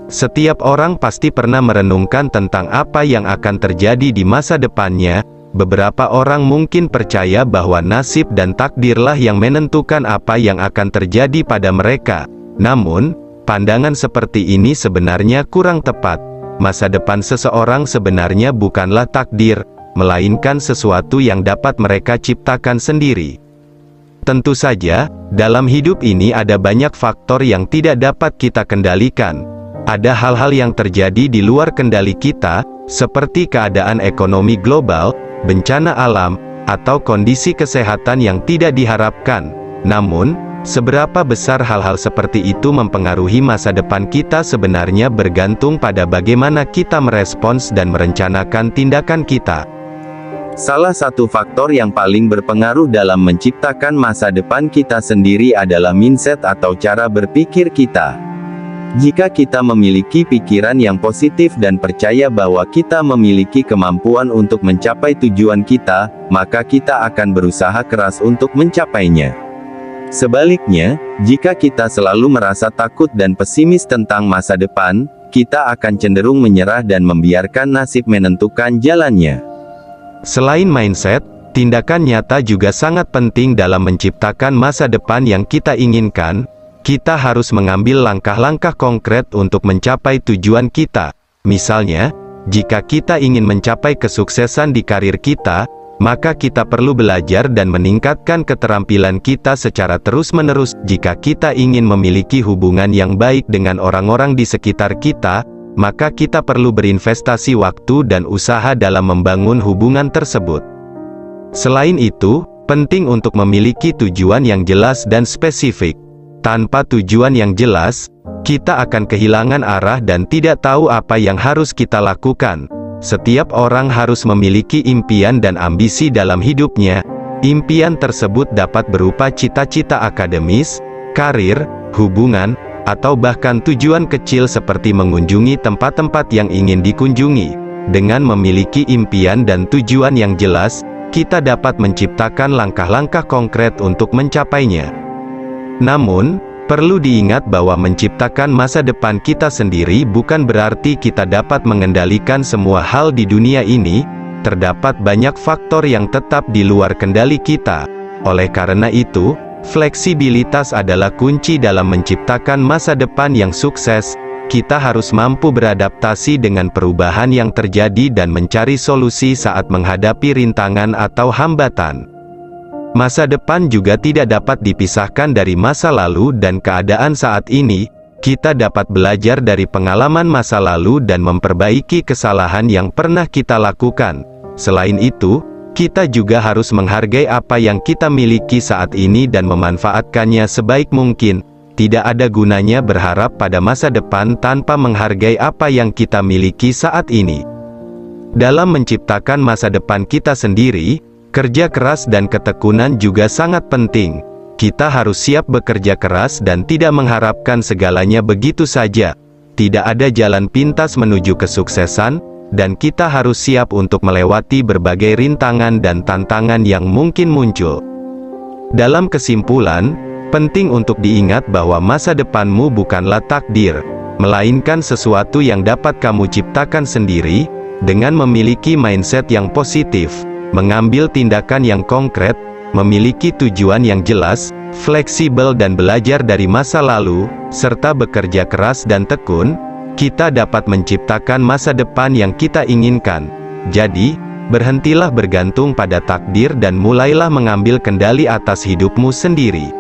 Setiap orang pasti pernah merenungkan tentang apa yang akan terjadi di masa depannya. Beberapa orang mungkin percaya bahwa nasib dan takdirlah yang menentukan apa yang akan terjadi pada mereka. Namun, pandangan seperti ini sebenarnya kurang tepat. Masa depan seseorang sebenarnya bukanlah takdir, melainkan sesuatu yang dapat mereka ciptakan sendiri. Tentu saja, dalam hidup ini ada banyak faktor yang tidak dapat kita kendalikan. Ada hal-hal yang terjadi di luar kendali kita, seperti keadaan ekonomi global, bencana alam, atau kondisi kesehatan yang tidak diharapkan. Namun, seberapa besar hal-hal seperti itu mempengaruhi masa depan kita sebenarnya bergantung pada bagaimana kita merespons dan merencanakan tindakan kita. Salah satu faktor yang paling berpengaruh dalam menciptakan masa depan kita sendiri adalah mindset atau cara berpikir kita. Jika kita memiliki pikiran yang positif dan percaya bahwa kita memiliki kemampuan untuk mencapai tujuan kita, maka kita akan berusaha keras untuk mencapainya. Sebaliknya, jika kita selalu merasa takut dan pesimis tentang masa depan, kita akan cenderung menyerah dan membiarkan nasib menentukan jalannya. Selain mindset, tindakan nyata juga sangat penting dalam menciptakan masa depan yang kita inginkan. Kita harus mengambil langkah-langkah konkret untuk mencapai tujuan kita. Misalnya, jika kita ingin mencapai kesuksesan di karir kita, maka kita perlu belajar dan meningkatkan keterampilan kita secara terus-menerus. Jika kita ingin memiliki hubungan yang baik dengan orang-orang di sekitar kita, maka kita perlu berinvestasi waktu dan usaha dalam membangun hubungan tersebut. Selain itu, penting untuk memiliki tujuan yang jelas dan spesifik. Tanpa tujuan yang jelas, kita akan kehilangan arah dan tidak tahu apa yang harus kita lakukan. Setiap orang harus memiliki impian dan ambisi dalam hidupnya. Impian tersebut dapat berupa cita-cita akademis, karir, hubungan, atau bahkan tujuan kecil seperti mengunjungi tempat-tempat yang ingin dikunjungi. Dengan memiliki impian dan tujuan yang jelas, kita dapat menciptakan langkah-langkah konkret untuk mencapainya. Namun, perlu diingat bahwa menciptakan masa depan kita sendiri bukan berarti kita dapat mengendalikan semua hal di dunia ini. Terdapat banyak faktor yang tetap di luar kendali kita. Oleh karena itu, fleksibilitas adalah kunci dalam menciptakan masa depan yang sukses. Kita harus mampu beradaptasi dengan perubahan yang terjadi dan mencari solusi saat menghadapi rintangan atau hambatan. Masa depan juga tidak dapat dipisahkan dari masa lalu dan keadaan saat ini. Kita dapat belajar dari pengalaman masa lalu dan memperbaiki kesalahan yang pernah kita lakukan. Selain itu, kita juga harus menghargai apa yang kita miliki saat ini dan memanfaatkannya sebaik mungkin. Tidak ada gunanya berharap pada masa depan tanpa menghargai apa yang kita miliki saat ini. Dalam menciptakan masa depan kita sendiri, kerja keras dan ketekunan juga sangat penting. Kita harus siap bekerja keras dan tidak mengharapkan segalanya begitu saja. Tidak ada jalan pintas menuju kesuksesan, dan kita harus siap untuk melewati berbagai rintangan dan tantangan yang mungkin muncul. Dalam kesimpulan, penting untuk diingat bahwa masa depanmu bukanlah takdir, melainkan sesuatu yang dapat kamu ciptakan sendiri, dengan memiliki mindset yang positif, mengambil tindakan yang konkret, memiliki tujuan yang jelas, fleksibel dan belajar dari masa lalu, serta bekerja keras dan tekun, kita dapat menciptakan masa depan yang kita inginkan. Jadi, berhentilah bergantung pada takdir dan mulailah mengambil kendali atas hidupmu sendiri.